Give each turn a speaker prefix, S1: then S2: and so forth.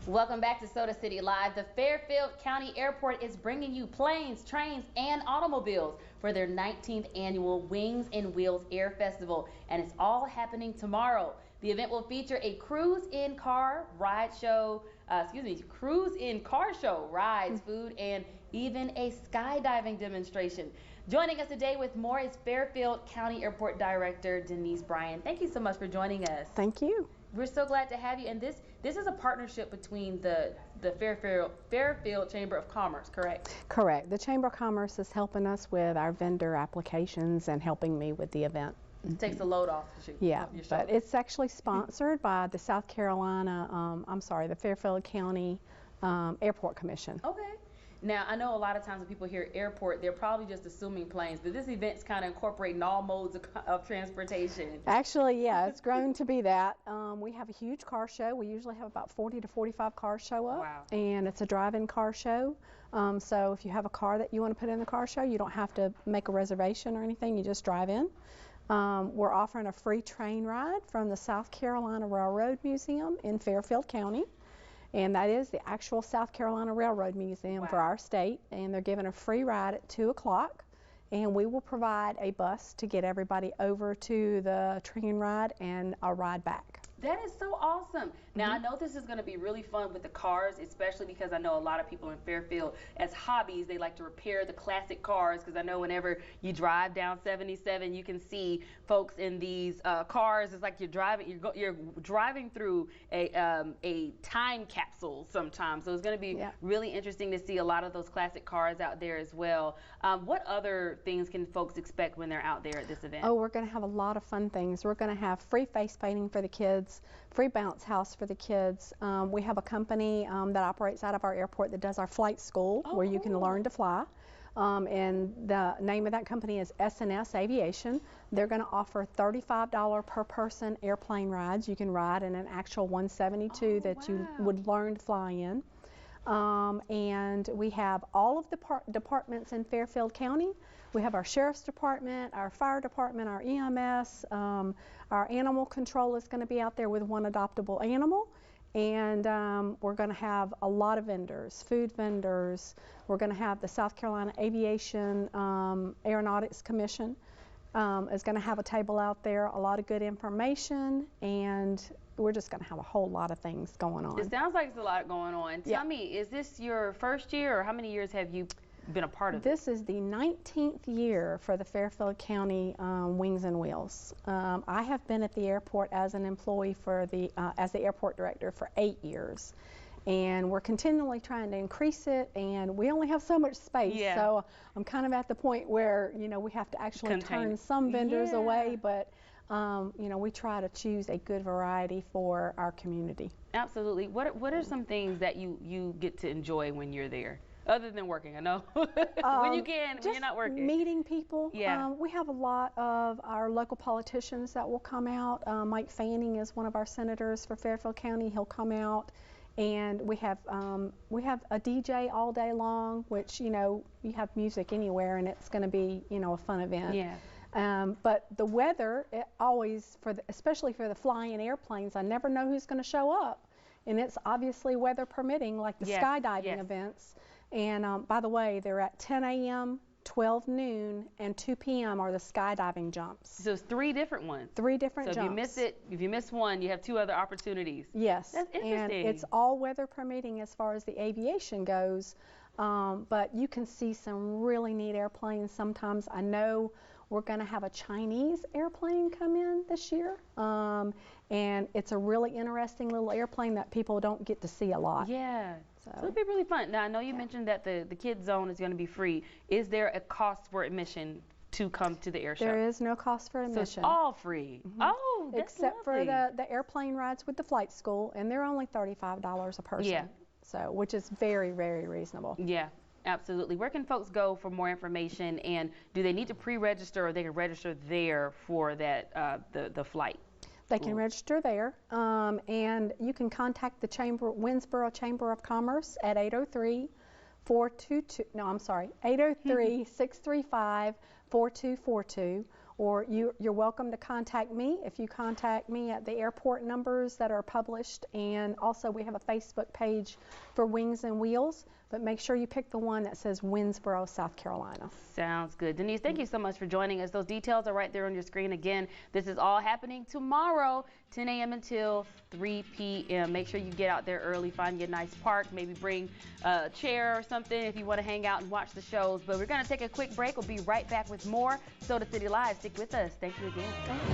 S1: Welcome back to Soda City Live. The Fairfield County Airport is bringing you planes, trains, and automobiles for their 19th annual Wings and Wheels Air Festival, and it's all happening tomorrow. The event will feature a cruise-in car show, rides, food, and even a skydiving demonstration. Joining us today with more is Fairfield County Airport Director Denise Bryan. Thank you so much for joining us.
S2: Thank you.
S1: We're so glad to have you. And this is a partnership between the Fairfield Chamber of Commerce, correct?
S2: Correct. The Chamber of Commerce is helping us with our vendor applications and helping me with the event.
S1: It takes the load off your shoulder.
S2: But it's actually sponsored by the the Fairfield County Airport Commission.
S1: Okay. Now, I know a lot of times when people hear airport, they're probably just assuming planes, but this event's kind of incorporating all modes of transportation.
S2: Actually, yeah, it's grown to be that. We have a huge car show. We usually have about 40 to 45 cars show up.
S1: Wow.
S2: And it's a drive-in car show. So if you have a car that you want to put in the car show, you don't have to make a reservation or anything. You just drive in. We're offering a free train ride from the South Carolina Railroad Museum in Fairfield County. And that is the actual South Carolina Railroad Museum for our state. And they're giving a free ride at 2 o'clock. And we will provide a bus to get everybody over to the train ride and a ride back.
S1: That is so awesome. Now, I know this is going to be really fun with the cars, especially because I know a lot of people in Fairfield, as hobbies, they like to repair the classic cars, because I know whenever you drive down 77, you can see folks in these cars. It's like you're driving through a time capsule sometimes. So it's going to be really interesting to see a lot of those classic cars out there as well. What other things can folks expect when they're out there at this event?
S2: Oh, we're going to have a lot of fun things. We're going to have free face painting for the kids, free bounce house for the kids. We have a company that operates out of our airport that does our flight school where you can learn to fly. And the name of that company is S&S Aviation. They're going to offer $35 per person airplane rides. You can ride in an actual 172 you would learn to fly in. And we have all of the departments in Fairfield County. We have our Sheriff's Department, our Fire Department, our EMS, our Animal Control is going to be out there with one adoptable animal. And we're going to have a lot of vendors, food vendors. We're going to have the South Carolina Aviation Aeronautics Commission is going to have a table out there, a lot of good information, and we're just going to have a whole lot of things going on.
S1: It sounds like there's a lot going on. Tell me, is this your first year, or how many years have you been a part of
S2: this? This is the 19th year for the Fairfield County Wings and Wheels. I have been at the airport as an employee as the airport director for 8 years. And we're continually trying to increase it, and we only have so much space. So I'm kind of at the point where, we have to actually turn some vendors away, but we try to choose a good variety for our community.
S1: Absolutely. What are some things that you get to enjoy when you're there? Other than working, I know. When you can, when you're not working.
S2: Meeting people. We have a lot of our local politicians that will come out. Mike Fanning is one of our senators for Fairfield County. He'll come out. And we have a DJ all day long, which, you have music anywhere, and it's going to be, a fun event. But the weather, especially for the flying airplanes, I never know who's going to show up. And it's obviously weather permitting, like the skydiving events. And by the way, they're at 10 a.m., 12 noon, and 2 p.m. are the skydiving jumps.
S1: So it's 3 different ones.
S2: 3 different jumps.
S1: So if you miss one, you have 2 other opportunities.
S2: Yes.
S1: That's interesting.
S2: And it's all weather permitting as far as the aviation goes. But you can see some really neat airplanes. Sometimes I know we're going to have a Chinese airplane come in this year. And it's a really interesting little airplane that people don't get to see a lot.
S1: So it'll be really fun. Now, I know you mentioned that the kids zone is going to be free. Is there a cost for admission to come to the air show?
S2: There is no cost for admission.
S1: So it's all free. Oh, that's
S2: except for the airplane rides with the flight school, and they're only $35 a person. So, which is very, very reasonable.
S1: Absolutely. Where can folks go for more information, and do they need to pre-register, or they can register there for that the flight?
S2: They can register there, and you can contact the Winnsboro Chamber of Commerce at 803-635-4242, or you're welcome to contact me if you contact me at the airport numbers that are published, and also we have a Facebook page for Wings and Wheels, but make sure you pick the one that says Winnsboro, South Carolina.
S1: Sounds good. Denise, thank you so much for joining us. Those details are right there on your screen. Again, this is all happening tomorrow, 10 a.m. until 3 p.m. Make sure you get out there early, find you a nice park, maybe bring a chair or something if you want to hang out and watch the shows. But we're going to take a quick break. We'll be right back with more Soda City Live. Stick with us. Thank you again.